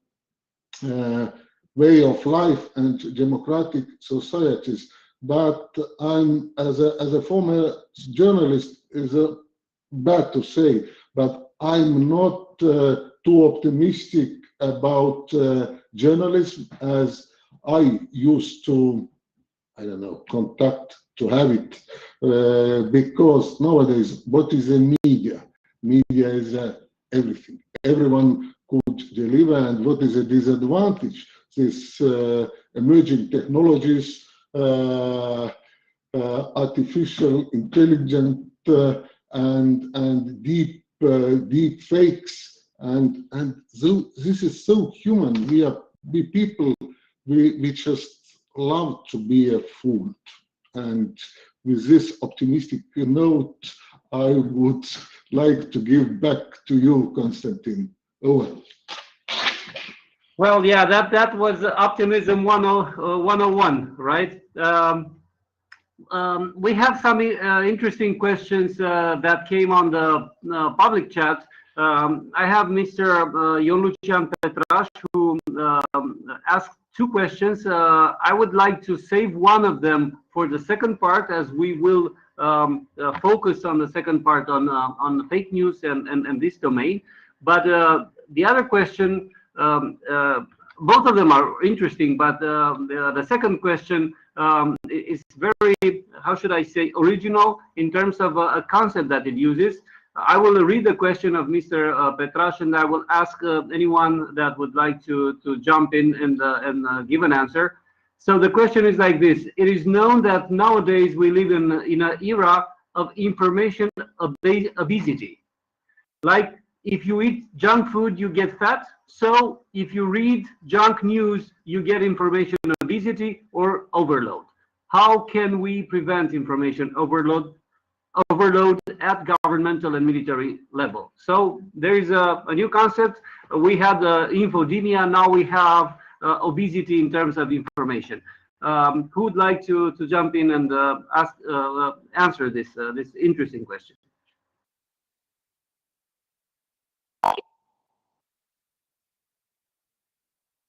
way of life and democratic societies. But I'm, as a former journalist, is bad to say, but I'm not too optimistic about journalism as I used to, I don't know, contact to have it, because nowadays, what is a media? Media is everything. Everyone could deliver, and what is a disadvantage? This emerging technologies, artificial intelligence, and deep fakes, and so this is so human. We people, we just love to be a fool. And with this optimistic note, I would like to give back to you, Konstantin. Over. Well, yeah, that was optimism 101, right? We have some interesting questions that came on the public chat. I have Mr. Ion Lucian Petraș, who asked two questions. I would like to save one of them for the second part, as we will focus on the second part on fake news and this domain. But the other question, both of them are interesting, but the second question is very, how should I say, original in terms of a concept that it uses. I will read the question of Mr. Petraș, and I will ask anyone that would like to jump in and give an answer. So the question is like this: it is known that nowadays we live in an era of information obesity. Like, if you eat junk food, you get fat. So if you read junk news, you get information obesity or overload. How can we prevent information overload at governmental and military level? So there is a new concept. We had infodemia, now we have obesity in terms of information. Who would like to jump in and answer this interesting question?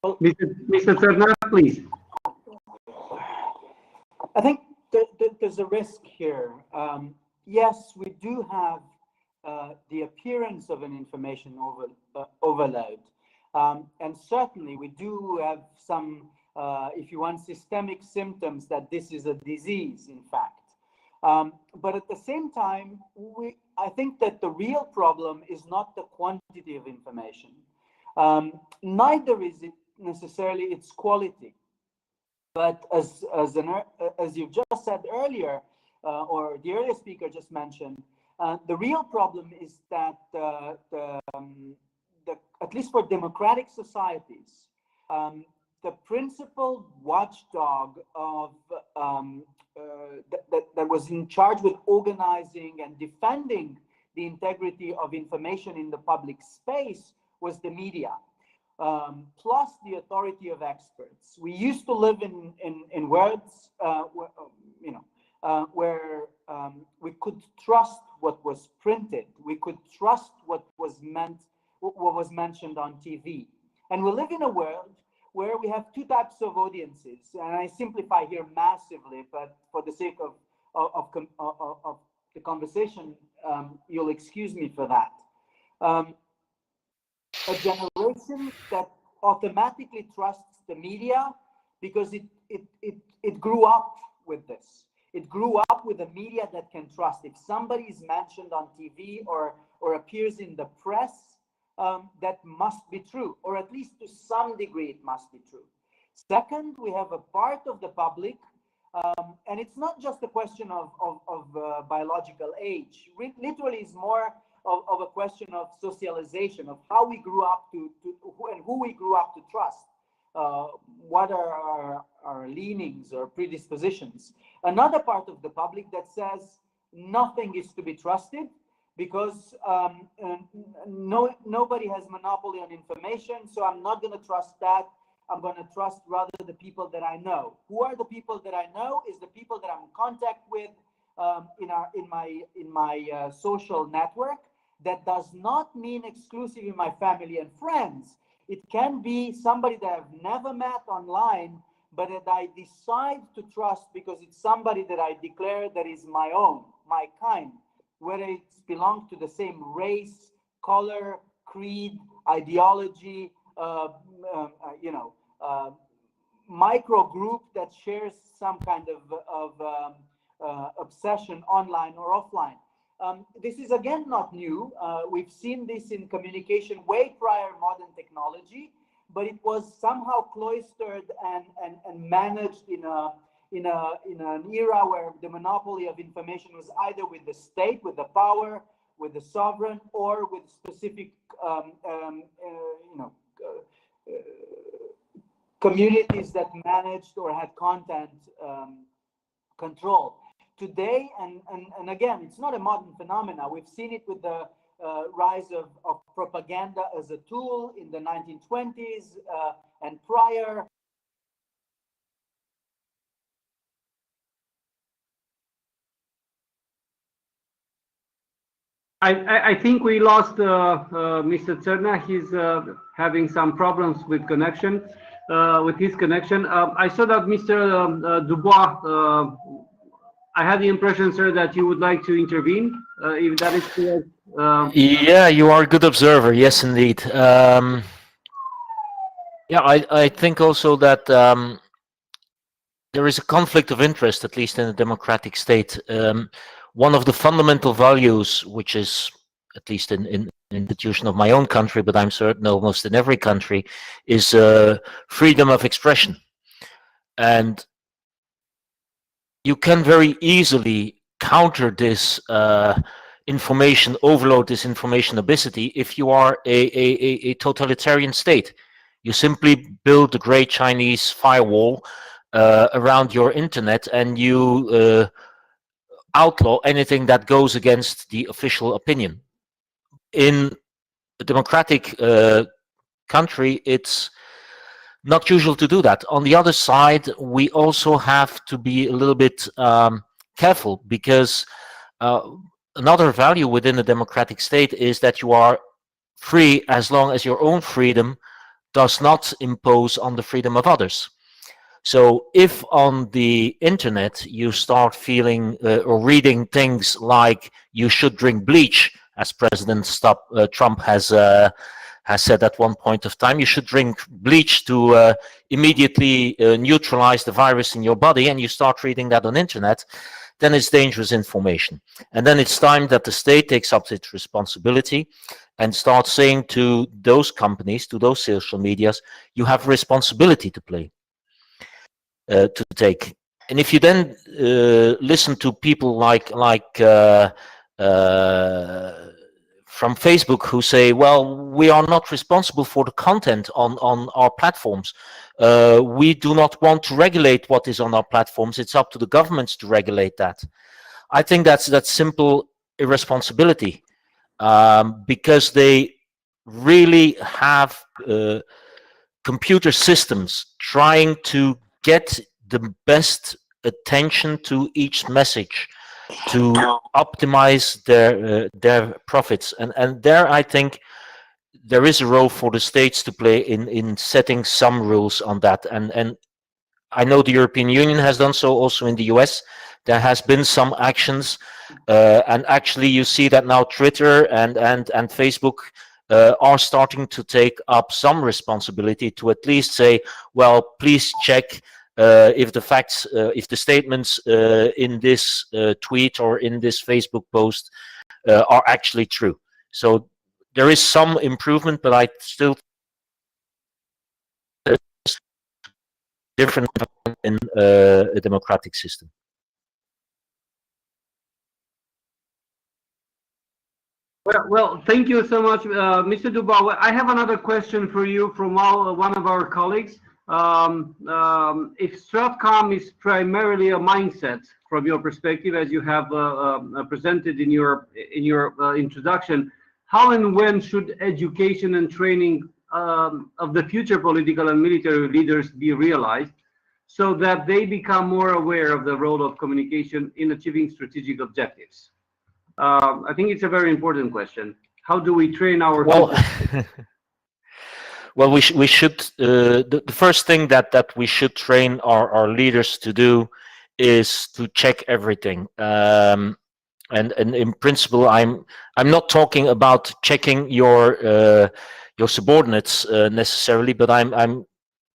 Mr. Cernar, please. I think there's a risk here. Yes, we do have the appearance of an information overload. And certainly we do have some, if you want, systemic symptoms that this is a disease, in fact. But at the same time, I think that the real problem is not the quantity of information. Neither is it necessarily its quality. But as you've just said earlier, or the earlier speaker just mentioned, the real problem is that at least for democratic societies, the principal watchdog of that was in charge with organizing and defending the integrity of information in the public space was the media. Plus the authority of experts. We used to live in worlds, where we could trust what was printed. We could trust what was mentioned on TV. And we live in a world where we have two types of audiences. And I simplify here massively, but for the sake of the conversation, you'll excuse me for that. A generation that automatically trusts the media because it grew up with this. It grew up with a media that can trust. If somebody is mentioned on TV or appears in the press, that must be true, or at least to some degree it must be true. Second, we have a part of the public, and it's not just a question of biological age. Literally, it's more of a question of socialization, of how we grew up to who we grew up to trust. What are our leanings or predispositions? Another part of the public that says nothing is to be trusted because nobody has monopoly on information, so I'm not going to trust that. I'm going to trust rather the people that I know. Who are the people that I know? Is the people that I'm in contact with in my social network. That does not mean exclusively my family and friends. It can be somebody that I've never met online, but that I decide to trust because it's somebody that I declare that is my own, my kind, whether it belongs to the same race, color, creed, ideology, micro group that shares some kind of obsession online or offline. This is again not new. We've seen this in communication way prior modern technology, but it was somehow cloistered and managed in an era where the monopoly of information was either with the state, with the power, with the sovereign, or with specific communities that managed or had content control. Today, and again, it's not a modern phenomenon. We've seen it with the rise of propaganda as a tool in the 1920s and prior. I think we lost Mr. Cerna. He's having some problems with connection, with his connection. I saw that Mr. Dubois, I had the impression, sir, that you would like to intervene, if that is correct. Yeah, you are a good observer. Yes, indeed. Yeah, I think also that there is a conflict of interest, at least in a democratic state. One of the fundamental values, which is, at least in the institution of my own country, but I'm certain almost in every country, is freedom of expression. And you can very easily counter this information overload, this information obesity, if you are a totalitarian state. You simply build a great Chinese firewall around your internet, and you outlaw anything that goes against the official opinion. In a democratic country, it's not usual to do that. On the other side, we also have to be a little bit careful, because another value within a democratic state is that you are free as long as your own freedom does not impose on the freedom of others. So if on the internet you start feeling or reading things like you should drink bleach, as President Trump has said at one point of time, you should drink bleach to immediately neutralize the virus in your body, and you start reading that on internet, then it's dangerous information. And then it's time that the state takes up its responsibility and starts saying to those companies, to those social medias, you have a responsibility to play. To take. And if you then listen to people like from Facebook, who say, well, we are not responsible for the content on our platforms. We do not want to regulate what is on our platforms. It's up to the governments to regulate that. I think that's simple irresponsibility, because they really have computer systems trying to get the best attention to each message to optimize their profits, and there I think there is a role for the states to play in setting some rules on that, and I know the European Union has done so. Also in the US there has been some actions, and actually you see that now Twitter and Facebook are starting to take up some responsibility to at least say, well, please check if the facts, if the statements in this tweet or in this Facebook post are actually true. So there is some improvement, but I still think there's different in a democratic system. Well, thank you so much, Mr. Dubois. I have another question for you from one of our colleagues. If Stratcom is primarily a mindset from your perspective, as you have presented in your introduction, how and when should education and training of the future political and military leaders be realized so that they become more aware of the role of communication in achieving strategic objectives? I think it's a very important question. How do we train our Well, people? well, we should. The first thing that we should train our leaders to do is to check everything. And in principle, I'm not talking about checking your subordinates necessarily, but I'm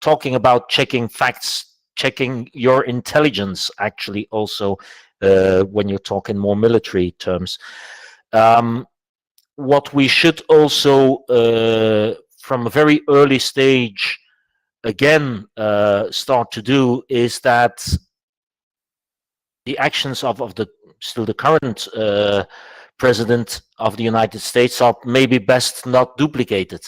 talking about checking facts, checking your intelligence actually also when you talk in more military terms. What we should also from a very early stage again start to do is that the actions of the still the current president of the United States are maybe best not duplicated.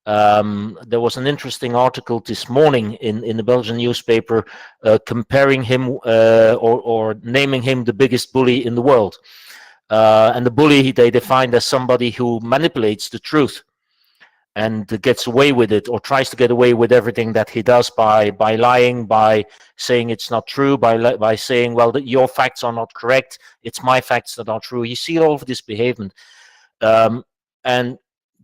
There was an interesting article this morning in the Belgian newspaper comparing him or naming him the biggest bully in the world. And the bully they defined as somebody who manipulates the truth and gets away with it, or tries to get away with everything that he does by lying, by saying it's not true, by saying, well, your facts are not correct, it's my facts that are true. You see all of this behavior. And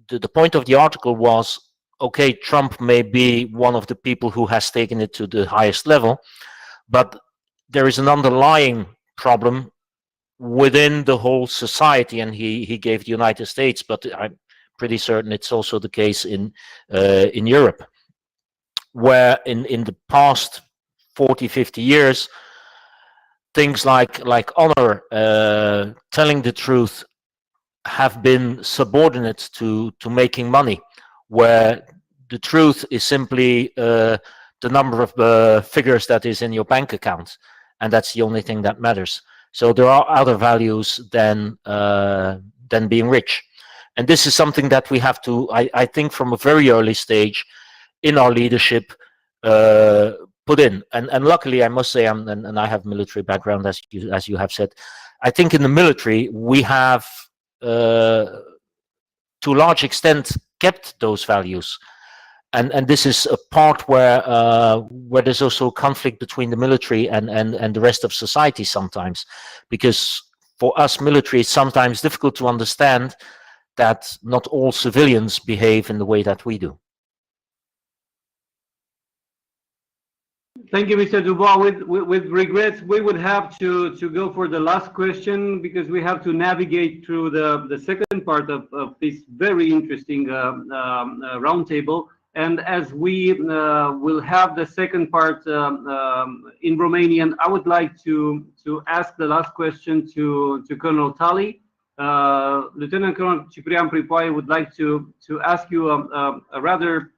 the point of the article was, okay, Trump may be one of the people who has taken it to the highest level, but there is an underlying problem within the whole society, and he gave the United States, but I'm pretty certain it's also the case in Europe, where in the past 40-50 years, things like honor, telling the truth, have been subordinate to making money, where the truth is simply the number of figures that is in your bank account, and that's the only thing that matters. So there are other values than being rich. And this is something that we have to, I think, from a very early stage in our leadership, put in. And luckily, I must say, and I have military background, as you have said. I think in the military, we have, to a large extent, kept those values. And this is a part where there's also a conflict between the military and the rest of society sometimes. Because for us military, it's sometimes difficult to understand that not all civilians behave in the way that we do. Thank you, Mr. Dubois. With regrets, we would have to go for the last question, because we have to navigate through the second part of this very interesting roundtable. And as we will have the second part in Romanian, I would like to ask the last question to Colonel Talley. Lieutenant Colonel Ciprian Pripoaie would like to ask you a rather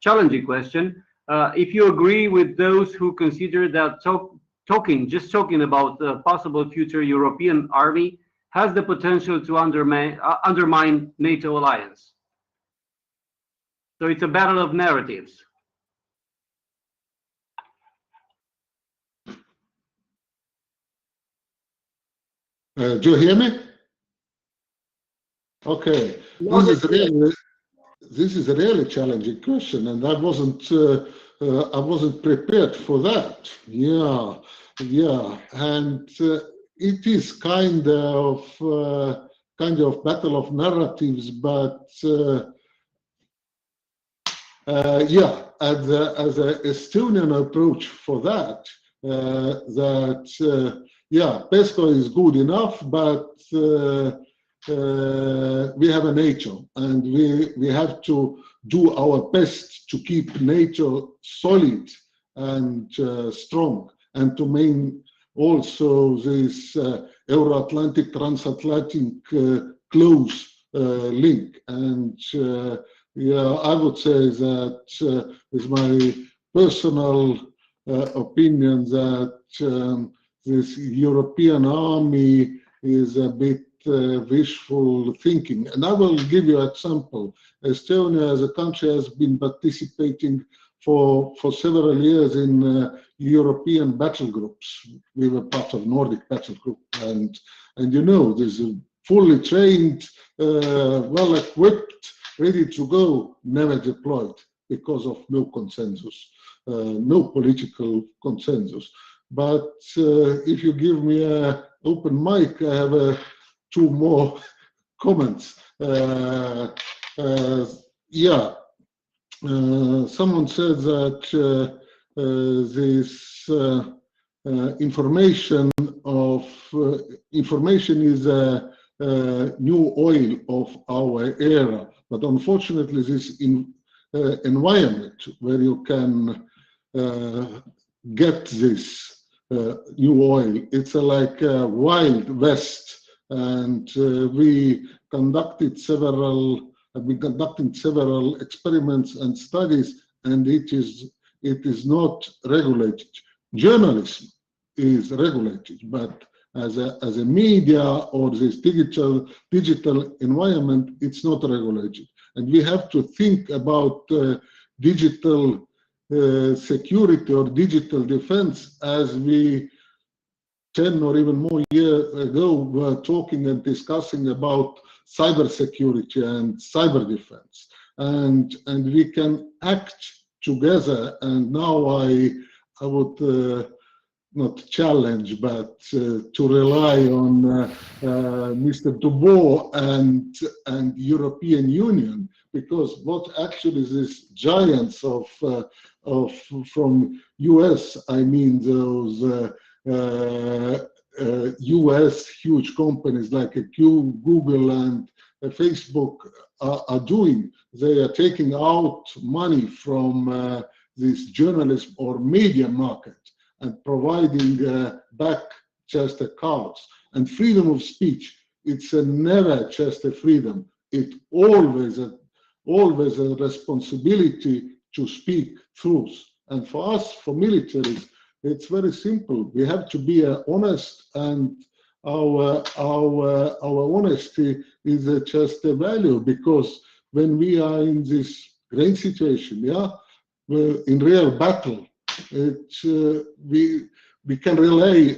challenging question. If you agree with those who consider that just talking about the possible future European army has the potential to undermine NATO alliance. So it's a battle of narratives. Do you hear me? Okay, this is a really challenging question, and I wasn't prepared for that. Yeah, and it is kind of battle of narratives, but yeah, as an Estonian approach for that, yeah, PESCO is good enough, but we have a NATO, and we have to do our best to keep NATO solid and strong, and to maintain also this Euro-Atlantic, transatlantic close link. And yeah, I would say that is my personal opinion that this European army is a bit wishful thinking. And I will give you an example. Estonia as a country has been participating for several years in European battle groups. We were part of Nordic battle group, and you know, there's a fully trained, well equipped, ready to go, never deployed because of no consensus, no political consensus. But if you give me an open mic, I have two more comments. Yeah, someone said that this information is a new oil of our era, but unfortunately, this environment where you can get this new oil, it's like a wild west, and we conducted several. Have been conducting several experiments and studies, and it is not regulated. Journalism is regulated, but as a media or this digital environment, it's not regulated. And we have to think about digital security or digital defense as we 10 or even more years ago were talking and discussing about cybersecurity and cyber defense, and we can act together. And now I would not challenge, but to rely on Mr. Dubois and European Union, because what actually these giants of from US, I mean those US huge companies like Google and Facebook are doing. They are taking out money from this journalism or media market and providing back just a cards. And freedom of speech, it's never just a freedom. It always a responsibility to speak truth. And for us, for militaries, it's very simple. We have to be honest, and our honesty is just a value, because when we are in this great situation, yeah, in real battle, we can rely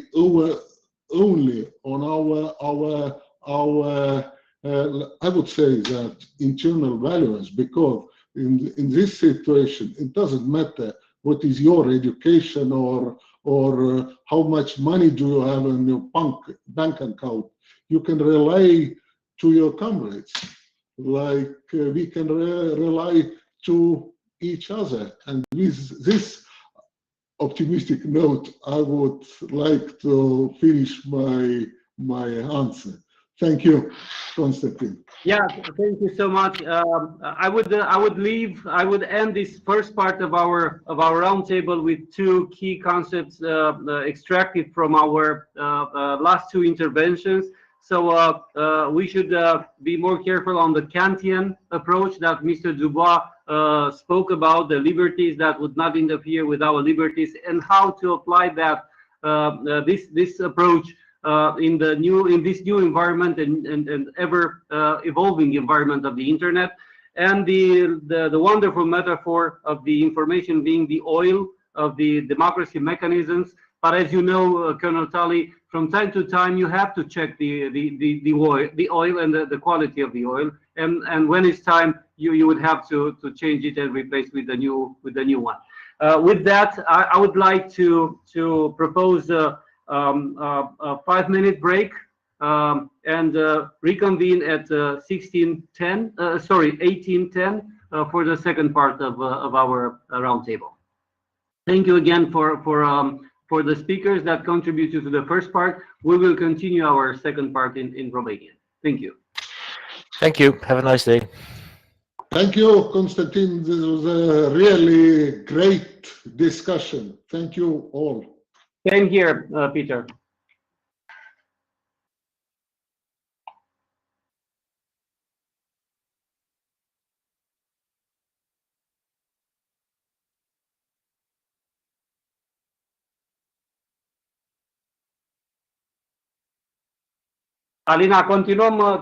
only on our I would say that internal values, because in this situation it doesn't matter what is your education or how much money do you have in your bank account. You can rely to your comrades, like we can rely to each other. And with this optimistic note, I would like to finish my answer. Thank you, Konstantin. Yeah, thank you so much. I would end this first part of our roundtable with two key concepts extracted from our last two interventions. So we should be more careful on the Kantian approach that Mr. Dubois spoke about, the liberties that would not interfere with our liberties, and how to apply that this approach in this new environment and ever evolving environment of the internet, and the wonderful metaphor of the information being the oil of the democracy mechanisms. But as you know, Colonel Tully, from time to time you have to check the oil and the quality of the oil, and when it's time, you would have to change it and replace with the new one. With that, I would like to propose a 5-minute break and reconvene at 18:10 for the second part of our roundtable. Thank you again for the speakers that contributed to the first part. We will continue our second part in Romanian. Thank you. Thank you. Have a nice day. Thank you, Konstantin. This was a really great discussion. Thank you all. Same here, Peter. Alina, continuăm